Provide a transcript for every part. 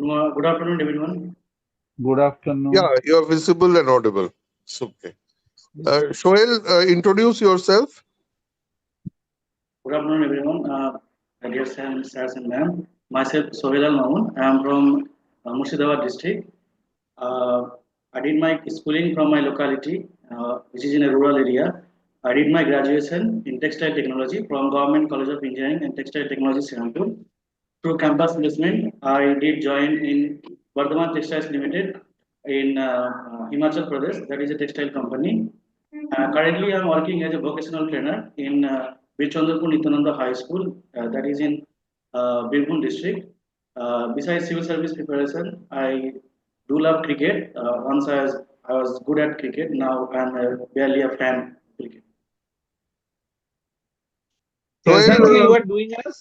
Good afternoon, everyone. Good afternoon. Yeah, you are visible and audible. It's okay. Sohail, introduce yourself. Good afternoon, everyone. Dear sirs and ma'am. Myself, Sohail Al Mamun. I am from Murshidabad district. Uh, I did my schooling from my locality, which is in a rural area. I did my graduation in textile technology from Government College of Engineering and Textile Technology, Srinagar. Through campus placement, I did join in Bardhaman Textiles Limited in Himachal Pradesh. That is a textile company. Currently, I'm working as a vocational trainer in Birchandrapur Nityananda High School, that is in Birbhum district. Besides civil service preparation, I do love cricket. I was good at cricket. Now I'm barely a fan of cricket. Presently, you Sohail, are doing as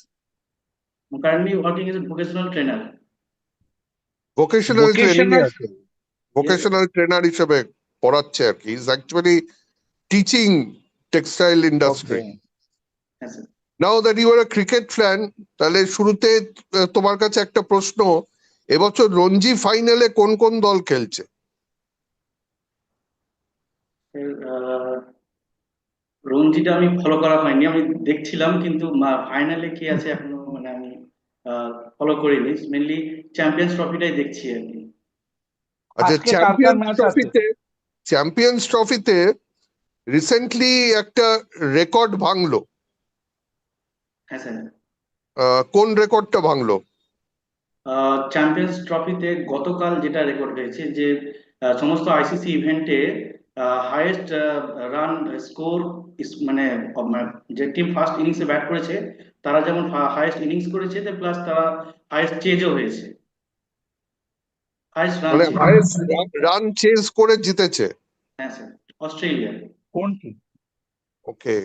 I'm currently working as a vocational trainer. vocational training vocational. আছে vocational trainer হিসেবে পড়াচ্ছে আর কি is actually teaching textile industry. Okay. Yes, sir. Now that you are a cricket fan, তাহলে শুরুতে তোমার কাছে একটা প্রশ্ন, এবছর রঞ্জি ফাইনালে কোন কোন দল খেলছে? রঞ্জিটা আমি ফলো করা হয়নি, আমি দেখছিলাম কিন্তু ফাইনালে কি আছে এখনো মানে আমি ফলো করিনি। মেনলি চ্যাম্পিয়ন্স ট্রফিটাই দেখছি আর কি। আচ্ছা, আজকে কার কার ম্যাচ আছে? চ্যাম্পিয়ন্স ট্রফিতে রিসেন্টলি একটা রেকর্ড ভাঙলো। হ্যাঁ স্যার। কোন রেকর্ডটা ভাঙলো? চ্যাম্পিয়ন্স ট্রফিতে গতকাল যেটা রেকর্ড হয়েছে যে সমস্ত আইসিসি ইভেন্টে হাইয়েস্ট রান স্কোর মানে যে টিম ফার্স্ট ইনিংসে ব্যাট করেছে তারা যেমন হাইয়েস্ট ইনিংস করেছে প্লাস তারা হাইয়েস্ট চেজও হয়েছে, হাইয়েস্ট রান। মানে হাইয়েস্ট রান চেজ করে জিতেছে। হ্যাঁ স্যার, অস্ট্রেলিয়া। কোন টিম? ওকে।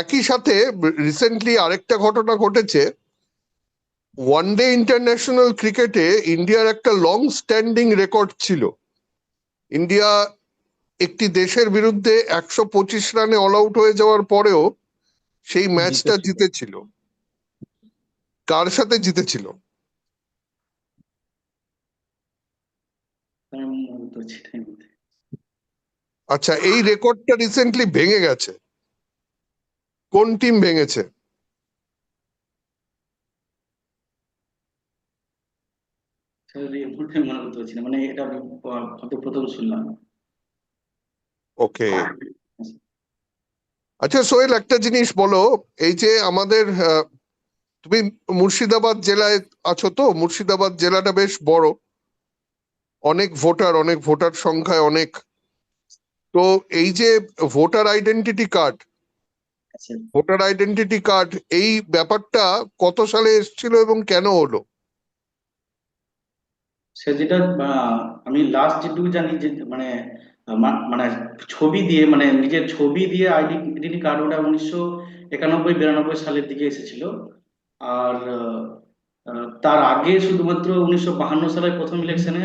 একই সাথে রিসেন্টলি আরেকটা ঘটনা ঘটেছে, ওয়ানডে ইন্টারন্যাশনাল ক্রিকেটে ইন্ডিয়ার একটা লং স্ট্যান্ডিং রেকর্ড ছিল। ইন্ডিয়া একটি দেশের বিরুদ্ধে 125 রানে অল আউট হয়ে যাওয়ার পরেও সেই ম্যাচটা জিতেছিল। কার সাথে জিতেছিল? আচ্ছা, এই রেকর্ডটা রিসেন্টলি ভেঙে গেছে। কোন টিম ভেঙেছে? মানে এটা আমি প্রথম শুনলাম। ওকে। আচ্ছা সোহেল, একটা জিনিস বলো, এই যে আমাদের তুমি মুর্শিদাবাদ জেলায় আছো, তো মুর্শিদাবাদ জেলাটা বেশ বড়, অনেক ভোটার সংখ্যায় অনেক। তো এই যে ভোটার আইডেন্টিটি কার্ড এই ব্যাপারটা কত সালে এসেছিল এবং কেন হলো? সে যেটা আমি লাস্ট যেটুকু জানি যে মানে মানে ছবি দিয়ে মানে নিজের ছবি দিয়ে আইডেন্টি কার্ড ওটা 1991-92 সালের দিকে এসেছিল। আর তার আগে শুধুমাত্র 1952 সালের প্রথম ইলেকশনে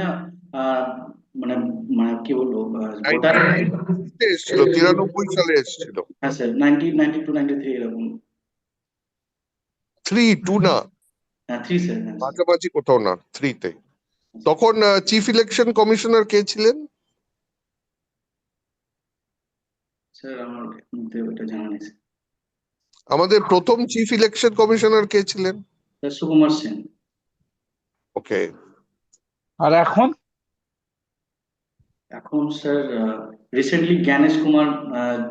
মানে মানে কি বলবো ভোটার। এসেছিল 93 সালে এসেছিল। হ্যাঁ স্যার, 1992-93 এরকম। 3 না? হ্যাঁ 3 স্যার। মাঝামাঝি কোথাও না, 3-তে। তখন চিফ ইলেকশন কমিশনার কে ছিলেন? স্যার আমার মধ্যে ওটা জানা নেই। আমাদের প্রথম চিফ ইলেকশন কমিশনার কে ছিলেন? স্যার সুকুমার সেন। ওকে। আর এখন sir recently Gyanesh Kumar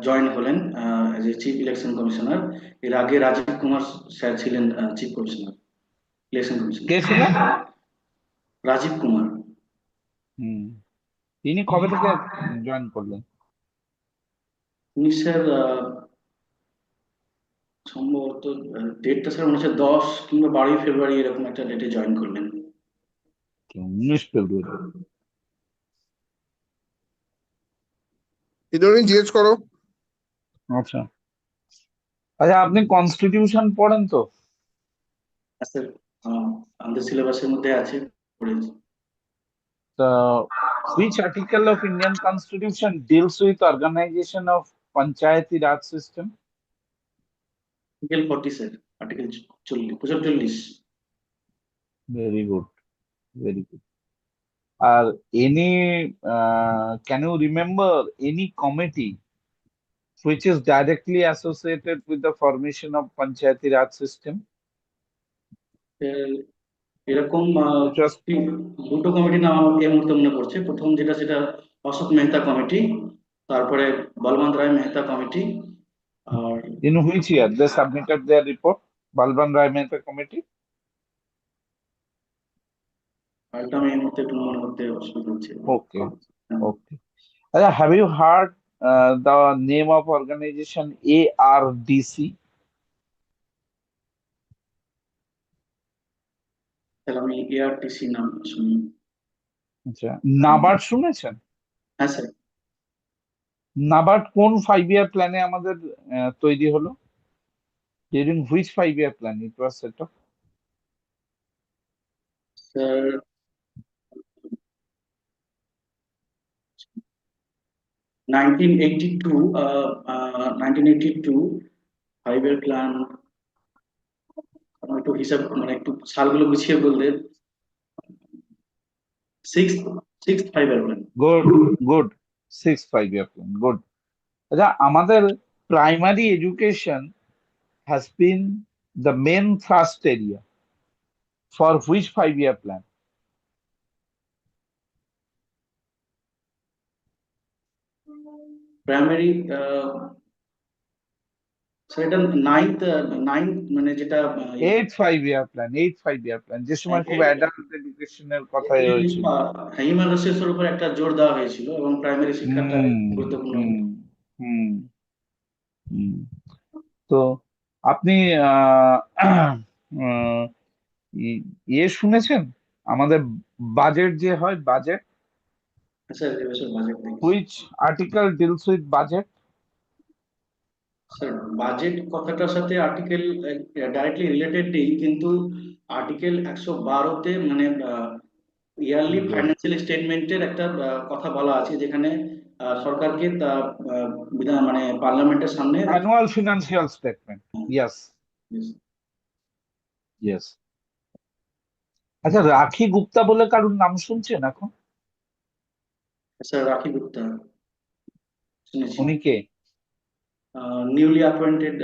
join হলেন as a chief election commissioner. এর আগে রাজীব কুমার স্যার ছিলেন চিফ কমিশনার, ইলেকশন কমিশনার। কে ছিলেন? রাজীব কুমার। তিনি কবে থেকে জয়েন করলেন? উনি স্যার সম্ভবত ডেটটা স্যার মনে হচ্ছে 10 কিংবা 12 ফেব্রুয়ারি এরকম একটা ডেটে জয়েন করলেন। 19 ফেব্রুয়ারি। ইদানিং জিজ্ঞেস করো। আচ্ছা আচ্ছা, আপনি কনস্টিটিউশন পড়েন তো? স্যার আমাদের সিলেবাসের মধ্যে আছে, পড়েছি। Which article of Indian Constitution deals with organization of Panchayati Raj system? Article 40 sir, article 40। Very good. Very good. Can you remember any committee which is directly associated with the formation of Panchayati Raj system? এরকম Which was দুটো কমিটির নাম আমার এই মুহূর্তে মনে পড়ছে। প্রথম যেটা সেটা অশোক মেহতা কমিটি, তারপরে বলবন্ত রায় মেহতা কমিটি, আর in which year they submitted their report? Balban Rai Mehta committee? আরেকটা আমি এই মুহূর্তে একটু মনে করতে অসুবিধা হচ্ছে। Okay, okay. Have you heard the name of organization ARDC? তাহলে আমি এআরটিসি নাম শুনি। আচ্ছা, নাবার্ড শুনেছেন? হ্যাঁ স্যার। নাবার্ড কোন 5 year প্ল্যানে আমাদের তৈরি হলো? During which 5 year plan it was set up? Sir 1982, 1982 5-year plan. একটু হিসাব মানে একটু সালগুলো গুছিয়ে বললে। Six 5-year plan. Good, good. 6 5 year plan. Good. আচ্ছা, আমাদের primary education has been the main thrust area for which 5 year plan? Primary sir এটা ninth মানে যেটা 8 5 year plan, 8 5 year plan, যে সময় খুব অ্যাডাল্ট এডুকেশনের কথা হয়েছিল। হিউম্যান রিসোর্সের উপর একটা জোর দেওয়া হয়েছিল এবং প্রাইমারি শিক্ষাটা গুরুত্বপূর্ণ। হুম হুম হুম। তো আপনি আহ, আহ, ইয়ে শুনেছেন আমাদের বাজেট যে হয় বাজেট, স্যার এবছর বাজেট দেখি। Which article deals with budget? Sir budget কথাটার সাথে আর্টিকেল ডাইরেক্টলি রিলেটেড নেই, কিন্তু আর্টিকেল 112-তে মানে ইয়ারলি ফাইন্যান্সিয়াল স্টেটমেন্টের একটা কথা বলা আছে, যেখানে সরকারকে তা বিধান মানে পার্লামেন্টের সামনে। Annual financial statement, yes yes. আচ্ছা, রাখি গুপ্তা বলে কারুর নাম শুনছেন এখন? স্যার রাখি গুপ্তা শুনেছি। উনি কে? Newly appointed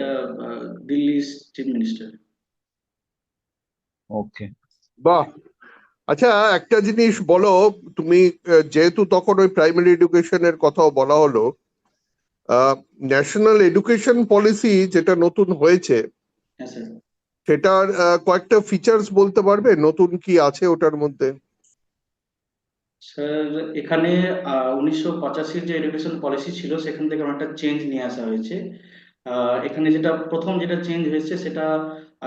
Delhi chief minister. Okay. বাহ। আচ্ছা, একটা জিনিস বলো তুমি, যেহেতু তখন ওই প্রাইমারি এডুকেশনের কথাও বলা হলো, ন্যাশনাল এডুকেশন পলিসি যেটা নতুন হয়েছে হ্যাঁ স্যার। সেটার কয়েকটা ফিচার্স বলতে পারবে, নতুন কি আছে ওটার মধ্যে? স্যার এখানে 1985 যে এডুকেশন পলিসি ছিল সেখান থেকে অনেকটা চেঞ্জ নিয়ে আসা হয়েছে। এখানে যেটা প্রথম যেটা চেঞ্জ হয়েছে সেটা,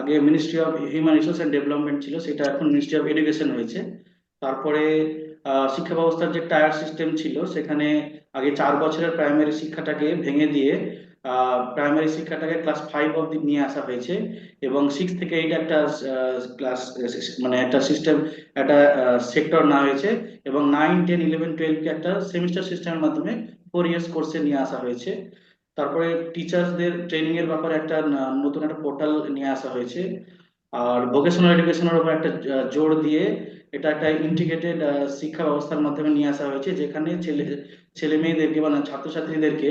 আগে ministry of human resource and development ছিল, সেটা এখন মিনিস্ট্রি অফ এডুকেশন হয়েছে। তারপরে শিক্ষা ব্যবস্থার যে টায়ার সিস্টেম ছিল সেখানে আগে 4 বছরের প্রাইমারি শিক্ষাটাকে ভেঙে দিয়ে প্রাইমারি শিক্ষাটাকে ক্লাস 5 অব্দি নিয়ে আসা হয়েছে, এবং 6 থেকে 8 একটা ক্লাস মানে একটা সিস্টেম, একটা সেক্টর নেওয়া হয়েছে, এবং 9 10 11 12-কে একটা সেমিস্টার সিস্টেমের মাধ্যমে 4 ইয়ার্স কোর্সে নিয়ে আসা হয়েছে। তারপরে টিচার্সদের ট্রেনিং এর ব্যাপারে একটা নতুন একটা পোর্টাল নিয়ে আসা হয়েছে। আর ভোকেশনাল এডুকেশনের উপর একটা জোর দিয়ে এটা একটা ইন্টিগ্রেটেড শিক্ষা ব্যবস্থার মাধ্যমে নিয়ে আসা হয়েছে, যেখানে ছেলে মেয়েদেরকে মানে ছাত্রছাত্রীদেরকে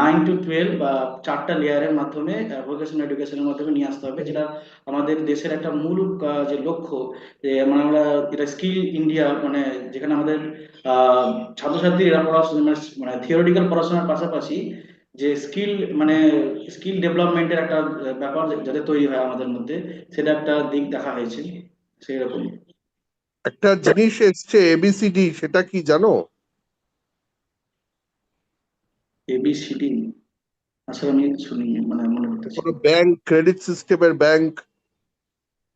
9 to 12 বা 4টা লেয়ারের মাধ্যমে ভোকেশনাল এডুকেশনের মাধ্যমে নিয়ে আসতে হবে, যেটা আমাদের দেশের একটা মূল যে লক্ষ্য, যে মানে আমরা এটা স্কিল ইন্ডিয়া, মানে যেখানে আমাদের ছাত্রছাত্রীরা পড়াশোনা মানে থিওরিটিক্যাল পড়াশোনার পাশাপাশি যে মানে স্কিল ডেভেলপমেন্টের একটা ব্যাপার যাতে তৈরি হয় আমাদের মধ্যে, সেটা একটা দিক দেখা হয়েছে সেরকম। একটা জিনিস এসছে এবিসিডি, সেটা কি জানো? এবিসিডি আসলে আমি শুনি মানে মনে করতেছি। কোনো ব্যাংক ক্রেডিট সিস্টেমের, bank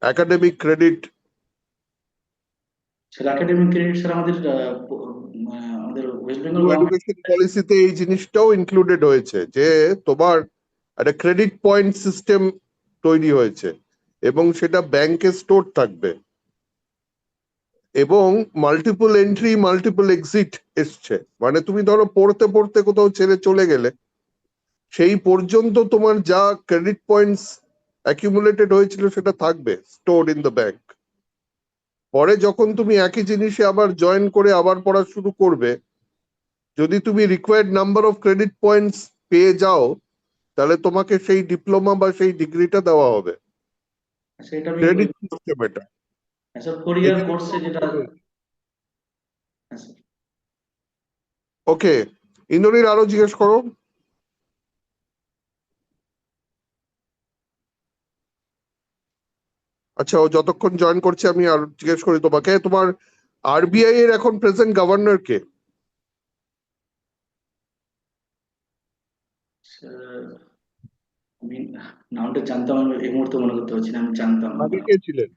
academic credit. Sir academic credit sir আমাদের আমাদের ওয়েস্ট বেঙ্গল গভর্নমেন্ট। এডুকেশন পলিসিতে এই জিনিসটাও ইনক্লুডেড হয়েছে যে তোমার একটা ক্রেডিট পয়েন্ট সিস্টেম তৈরি হয়েছে এবং সেটা ব্যাংকে স্টোর থাকবে, এবং মাল্টিপল এন্ট্রি মাল্টিপল এক্সিট এসছে। মানে তুমি ধরো পড়তে পড়তে কোথাও ছেড়ে চলে গেলে, সেই পর্যন্ত তোমার যা ক্রেডিট পয়েন্টস অ্যাকিউমুলেটেড হয়েছিল সেটা থাকবে স্টোরড ইন দ্য ব্যাংক। পরে যখন তুমি একই জিনিসে আবার জয়েন করে আবার পড়া শুরু করবে, যদি তুমি required number of credit points পেয়ে যাও, তাহলে তোমাকে সেই ডিপ্লোমা বা সেই ডিগ্রিটা দেওয়া হবে। সেটা আমি ক্রেডিট সিস্টেম এটা। স্যার 4 ইয়ার এখানে কোর্সে যেটা, হ্যাঁ স্যার। ওকে, ইন্দ্রনীল আরো জিজ্ঞেস করো। আচ্ছা, ও যতক্ষণ জয়েন করছে আমি আর জিজ্ঞেস করি তোমাকে, তোমার আরবিআই এর এখন প্রেজেন্ট গভর্নর কে? স্যার, আমি নামটা জানতাম, আমি এই মুহূর্তে মনে করতে পারছি না, আমি জানতাম। আগে কে ছিলেন?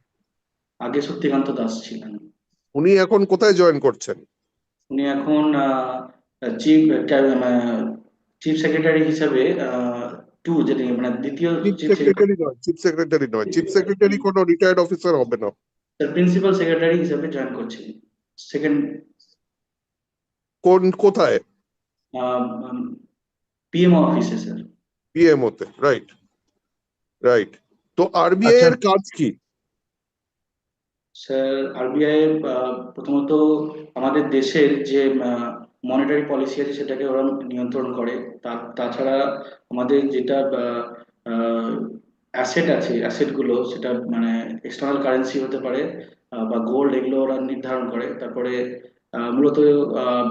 আগে শক্তিকান্ত দাস ছিলেন। উনি এখন কোথায় জয়েন করছেন? উনি এখন চিফ চিফ সেক্রেটারি হিসাবে, যেটা মানে দ্বিতীয় চিফ চিফ সেক্রেটারি, সেক্রেটারি নয়, চিফ সেক্রেটারি নয়, চিফ সেক্রেটারি কোনো রিটায়ার্ড অফিসার হবে না। প্রিন্সিপাল সেক্রেটারি হিসাবে জয়েন করছেন। সেকেন্ড, কোথায়? পিএমও অফিসে স্যার। পিএমও তে, রাইট রাইট। তো আরবিআই আচ্ছা, এর কাজ কি? স্যার, আরবিআই প্রথমত আমাদের দেশের যে মনিটারি পলিসি আছে সেটাকে ওরা নিয়ন্ত্রণ করে। তাছাড়া আমাদের যেটা অ্যাসেট আছে, অ্যাসেটগুলো সেটা মানে এক্সটার্নাল কারেন্সি হতে পারে বা গোল্ড, এগুলো ওরা নির্ধারণ করে। তারপরে মূলত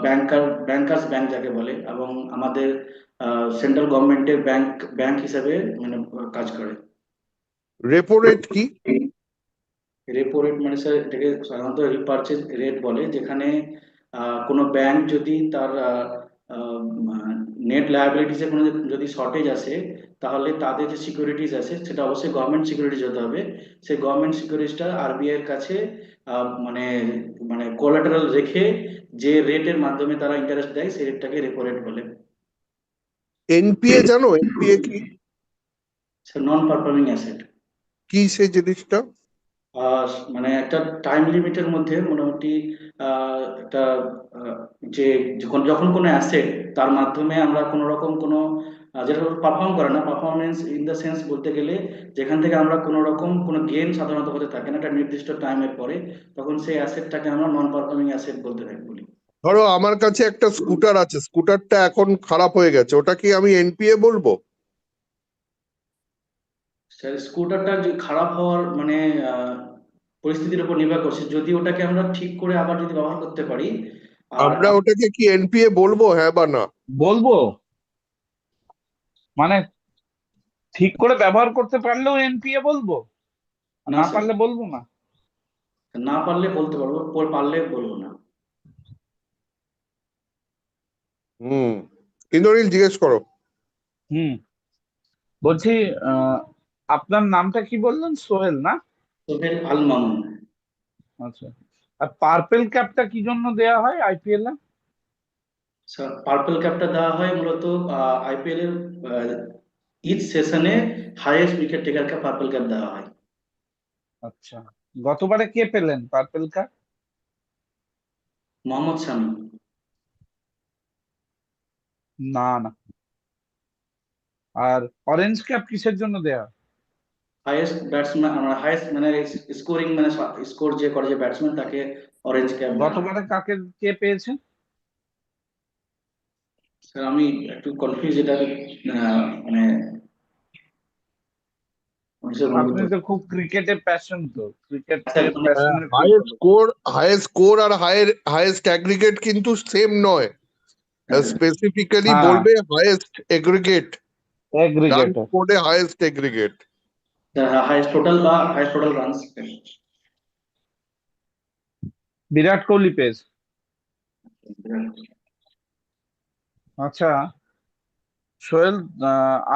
ব্যাংকার্স ব্যাংক যাকে বলে, এবং আমাদের সেন্ট্রাল গভর্নমেন্টের ব্যাংক হিসাবে মানে কাজ করে। রেপো রেট কি? রেপো রেট মানে স্যার এটাকে সাধারণত রিপারচেজ রেট বলে, যেখানে কোনো ব্যাংক যদি তার নেট লায়াবিলিটিসে কোনো যদি শর্টেজ আসে, তাহলে তাদের যে সিকিউরিটিজ আছে সেটা অবশ্যই গভর্নমেন্ট সিকিউরিটিজ হতে হবে। সেই গভর্নমেন্ট সিকিউরিটিজটা আরবিআই এর কাছে মানে মানে কোলাটারাল রেখে যে রেটের মাধ্যমে তারা ইন্টারেস্ট দেয় সেই রেটটাকে রেপো রেট বলে। এনপিএ জানো? এনপিএ কি? Sir, non performing asset. কি সেই জিনিসটা? মানে একটা টাইম লিমিটের মধ্যে মোটামুটি একটা আহ, যে যখন কোনো অ্যাসেট তার মাধ্যমে আমরা কোনো রকম কোনো যেটা পারফর্ম করে না, পারফরমেন্স ইন দ্য সেন্স বলতে গেলে যেখান থেকে আমরা কোনো রকম কোনো গেইন সাধারণত হতে থাকে না একটা নির্দিষ্ট টাইমের পরে, তখন সেই অ্যাসেটটাকে আমরা নন পারফর্মিং অ্যাসেট বলতে থাকি বলি। ধরো আমার কাছে একটা স্কুটার আছে, স্কুটারটা এখন খারাপ হয়ে গেছে, ওটা কি আমি এনপিএ বলবো? স্যার, স্কুটারটা যে খারাপ হওয়ার মানে পরিস্থিতির উপর নির্ভর করছে। যদি ওটাকে আমরা ঠিক করে আবার যদি ব্যবহার করতে পারি, আর আমরা ওটাকে কি এনপিএ বলবো, হ্যাঁ বা না? বলবো মানে ঠিক করে ব্যবহার করতে পারলেও এনপিএ বলবো, আর না না স্যার, পারলে বলবো না। না পারলে বলতে পারবো, পারলে বলবো না। হুম, ইন্দ্রনীল জিজ্ঞেস করো। হুম, বলছি, আহ, আপনার নামটা কি বললেন? সোহেল না? সোহেল আল মামুন। আচ্ছা, আর পার্পেল ক্যাপটা কি জন্য দেয়া হয় আইপিএল এ? স্যার, পার্পল ক্যাপটা দেওয়া হয় মূলত আইপিএল এর ইচ সেশনে হাইয়েস্ট উইকেট টেকারকে পার্পল ক্যাপ দেওয়া হয়। আচ্ছা, গতবারে কে পেলেন পার্পেল ক্যাপ? মোহাম্মদ শামি। না না, আর অরেঞ্জ ক্যাপ কিসের জন্য দেয়া হয়? হাইয়েস্ট ব্যাটসম্যান, হাইয়েস্ট মানে স্কোরিং মানে স্কোর যে করে যে ব্যাটসম্যান তাকে অরেঞ্জ ক্যাপ দেওয়া হয়। গতবারে কে পেয়েছেন? স্যার, আমি একটু কনফিউজ, এটা মানে আমি স্যার মনে আপনি করতে তো খুব ক্রিকেটে প্যাশন, তো ক্রিকেটে স্যার মানে প্যাশনেট লোক হাইয়েস্ট বলে। স্কোর, হাইয়েস্ট স্কোর আর হাইয়েস্ট অ্যাগ্রিগেট কিন্তু সেম নয়। হ্যাঁ স্যার, স্পেসিফিক্যালি হ্যাঁ, বলবে হাইয়েস্ট এগ্রিগেট, রান এগ্রিগেটর। স্কোরে হাইয়েস্ট এগ্রিগেট। হাইয়েস্ট টোটাল বা highest total runs. Virat Kohli পেয়েছে। আচ্ছা সোহেল,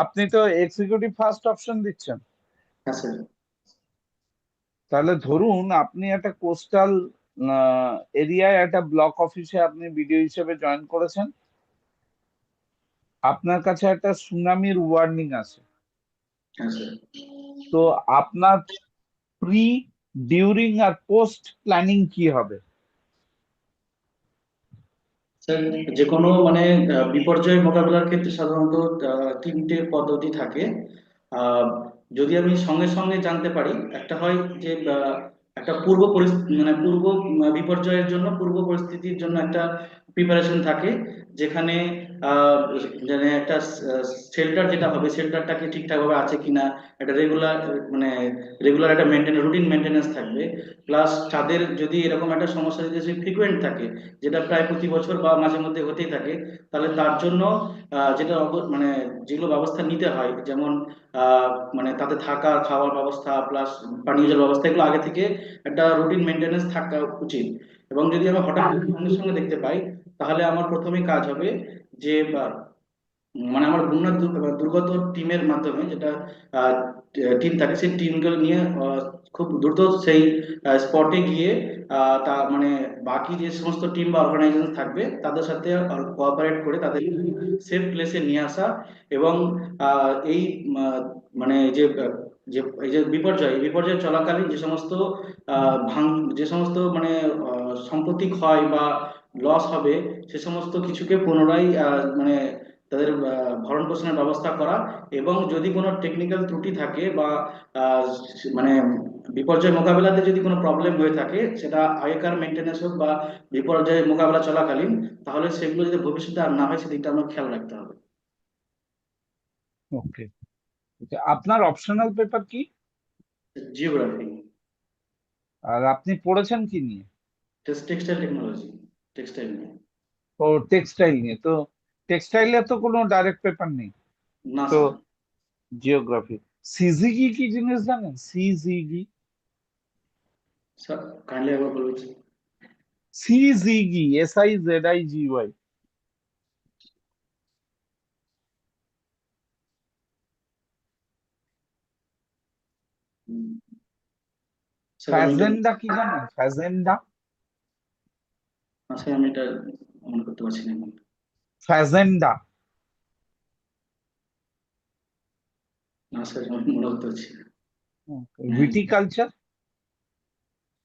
আপনি তো এক্সিকিউটিভ ফার্স্ট অপশন দিচ্ছেন, হ্যাঁ স্যার। তাহলে ধরুন আপনি একটা কোস্টাল এরিয়ায় একটা ব্লক অফিসে আপনি বিডিও হিসেবে জয়েন করেছেন, আপনার কাছে একটা সুনামির ওয়ার্নিং আছে। হ্যাঁ স্যার। তো আপনার প্রি, ডিউরিং আর পোস্ট প্ল্যানিং কি হবে? স্যার, যে কোনো মানে বিপর্যয় মোকাবিলার ক্ষেত্রে সাধারণত তিনটে পদ্ধতি থাকে। আহ, যদি আমি সঙ্গে সঙ্গে জানতে পারি, একটা হয় যে একটা পূর্ব পরিস্থিতি মানে পূর্ব বিপর্যয়ের জন্য, পূর্ব পরিস্থিতির জন্য একটা প্রিপারেশন থাকে, যেখানে আহ, মানে একটা শেল্টার যেটা হবে, শেল্টারটাকে ঠিকঠাক ভাবে আছে কিনা, একটা মানে রেগুলার একটা রুটিন মেনটেন্যান্স থাকবে। প্লাস তাদের যদি এরকম একটা সমস্যা যদি ফ্রিকুয়েন্ট থাকে, যেটা প্রায় প্রতি বছর বা মাঝে মধ্যে হতেই থাকে, তাহলে তার জন্য মানে যেগুলো ব্যবস্থা নিতে হয়, যেমন আহ, মানে তাদের থাকা খাওয়ার ব্যবস্থা প্লাস পানীয় জল ব্যবস্থা, এগুলো আগে থেকে একটা রুটিন মেনটেনেন্স থাকা উচিত। এবং যদি আমি হঠাৎ সঙ্গে সঙ্গে দেখতে পাই, তাহলে আমার প্রথমে কাজ হবে যে মানে আমার বন্যা দুর্গত টিমের মাধ্যমে, যেটা টিম থাকে, সেই টিমগুলো নিয়ে খুব দ্রুত সেই স্পটে গিয়ে তা মানে বাকি যে সমস্ত টিম বা অর্গানাইজেশন থাকবে তাদের সাথে কোঅপারেট করে তাদের সেফ প্লেসে নিয়ে আসা। এবং এই মানে এই যে এই বিপর্যয় চলাকালীন যে সমস্ত যে সমস্ত মানে সম্পত্তি ক্ষয় বা লস হবে, সে সমস্ত কিছুকে পুনরায় মানে তাদের ভরণ পোষণের ব্যবস্থা করা। এবং যদি কোনো টেকনিক্যাল ত্রুটি থাকে বা আহ, মানে বিপর্যয় মোকাবেলাতে যদি কোনো প্রবলেম হয়ে থাকে, সেটা আগেকার মেনটেন্যান্স হোক বা বিপর্যয় মোকাবেলা চলাকালীন, তাহলে সেগুলো যদি ভবিষ্যতে আর না হয় সেদিকটা আমরা খেয়াল রাখতে হবে। ওকে। আপনার অপশনাল পেপার কি? জিওগ্রাফি, আর আপনি পড়েছেন কি নিয়ে? টেক্সটাইল টেকনোলজি, টেক্সটাইল নিয়ে। ও, টেক্সটাইল নিয়ে। তো টেক্সটাইলে তো কোনো ডাইরেক্ট পেপার নেই। না তো স্যার। জিওগ্রাফি। সিজিগি কি জিনিস জানেন? সিজিগি। স্যার কাইন্ডলি একবার বলবেন? Syzygy, SIZIGY। স্যার আমি এটা, ফ্যাজেন্ডা কি জানেন? ফ্যাজেন্ডা। স্যার আমি এটা মনে করতে পারছি না এখন। ফ্যাজেন্ডা। না স্যার, আমি মনে করতে পারছি না। হ্যাঁ ভিটিকালচার।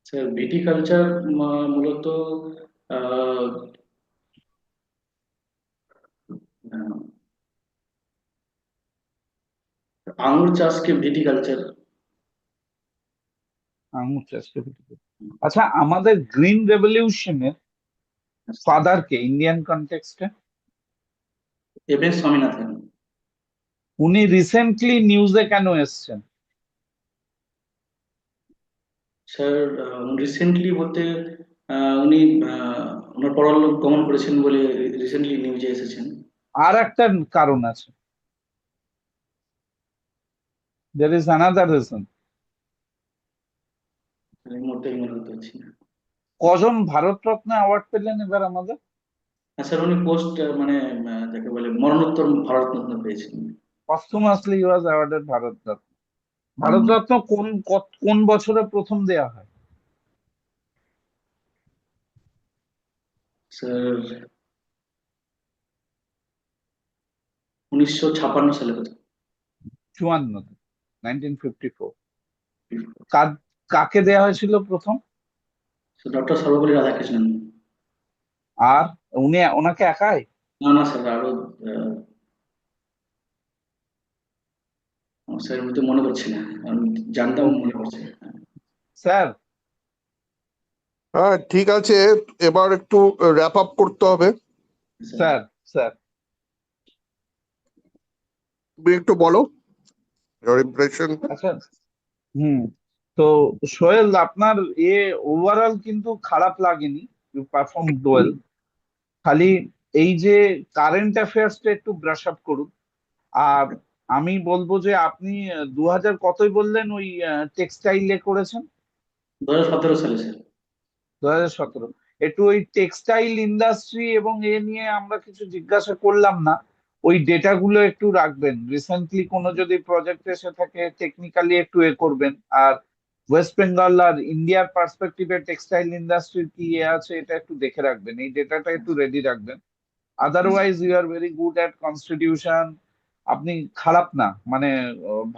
স্যার, ভিটিকালচার মূলত আহ, আহ, আঙুর চাষকে ভিটিকালচার। আঙুর চাষকে ভিটিকালচার। আচ্ছা, আমাদের গ্রিন রেভলিউশনের ফাদার কে ইন্ডিয়ান কনটেক্সটে? M S Swaminathan. উনি রিসেন্টলি নিউজে কেন এসছেন? স্যার রিসেন্টলি বলতে উনি ওনার পরলোক গমন করেছেন বলে রিসেন্টলি নিউজে এসেছেন। আর একটা কারণ আছে। there is another reason. এই মুহূর্তে আমি মনে করতে পারছি না। কজন ভারতরত্ন অ্যাওয়ার্ড পেলেন এবার আমাদের? হ্যাঁ স্যার, উনি পোস্ট মানে যাকে বলে মরণোত্তর ভারতরত্ন পেয়েছেন। posthumously he was awarded Bharat Ratna. Bharat Ratna কোন বছরে প্রথম দেয়া হয়? স্যার 1956 সালে বোধহয়। 54, 1954। কাকে দেয়া হয়েছিল প্রথম? ডক্টর সর্বপল্লী রাধাকৃষ্ণন। আর ওনাকে একাই? না না স্যার, আরো স্যার আমি তো মনে করছি না, আমি জানতাম ওকে, মনে করছি। হ্যাঁ, স্যার। হ্যাঁ, ঠিক আছে, এবার একটু র্যাপ আপ করতে হবে। স্যার। Sir, sir. তুমি একটু বলো your impression. আচ্ছা। হুম। তো সোহেল, আপনার ওভারঅল কিন্তু খারাপ লাগেনি। You perform well. খালি এই যে কারেন্ট অ্যাফেয়ার্সটা একটু ব্রাশ আপ করুন। আর আমি বলবো যে আপনি 2000 কতই বললেন ওই টেক্সটাইলে করেছেন? 2017 সালে স্যার। 2017। একটু ওই টেক্সটাইল ইন্ডাস্ট্রি এবং নিয়ে আমরা কিছু জিজ্ঞাসা করলাম না, ওই ডেটাগুলো একটু রাখবেন। রিসেন্টলি কোনো যদি প্রজেক্ট এসে থাকে টেকনিক্যালি একটু করবেন। আর ওয়েস্ট বেঙ্গল আর ইন্ডিয়ার পার্সপেক্টিভে টেক্সটাইল ইন্ডাস্ট্রির কি আছে এটা একটু দেখে রাখবেন, এই ডেটাটা একটু রেডি রাখবেন। Otherwise you are very good at constitution. আপনি খারাপ না, মানে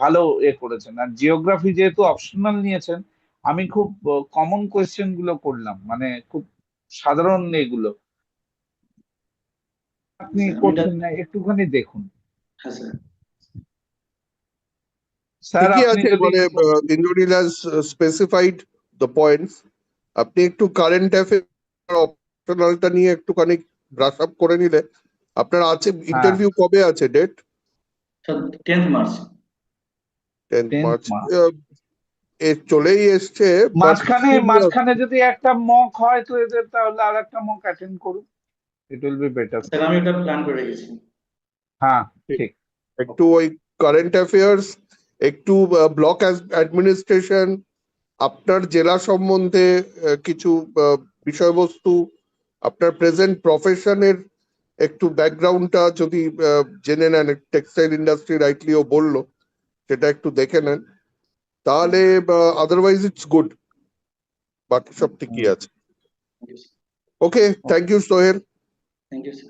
ভালো করেছেন। আর জিওগ্রাফি যেহেতু অপশনাল নিয়েছেন, আমি খুব কমন কোয়েশ্চেন গুলো করলাম, মানে খুব সাধারণ এগুলো আপনি স্যার আমি এটা, করছেন না, একটুখানি দেখুন। হ্যাঁ স্যার। স্যার ঠিকই আপনি আছে, যদি মানে Indranil has specified the points. আপনি একটু কারেন্ট অ্যাফেয়ার অপশনালটা নিয়ে একটুখানি ব্রাশ আপ করে নিলে আপনার আছে। হ্যাঁ ইন্টারভিউ কবে আছে date? So 10th March. 10th 10th March. March. এ চলেই এসছে, বাট মাঝখানে যদি একটা মক হয় তো এদের, তাহলে আর একটা মক অ্যাটেন্ড করুন, it will be better. Sir আমি এটা প্ল্যান করে রেখেছি। হ্যাঁ ঠিক। একটু ওই কারেন্ট অ্যাফেয়ার্স, একটু ব্লক অ্যাডমিনিস্ট্রেশন, আপনার জেলা সম্বন্ধে কিছু বিষয়বস্তু, আপনার প্রেজেন্ট প্রফেশনের একটু ব্যাকগ্রাউন্ডটা যদি জেনে নেন, টেক্সটাইল ইন্ডাস্ট্রি রাইটলিও বললো, সেটা একটু দেখে নেন, তাহলে আদারওয়াইজ ইটস গুড, বাকি সব ঠিকই আছে। Thank you, sir. Okay, thank you Sohel. Thank you, sir.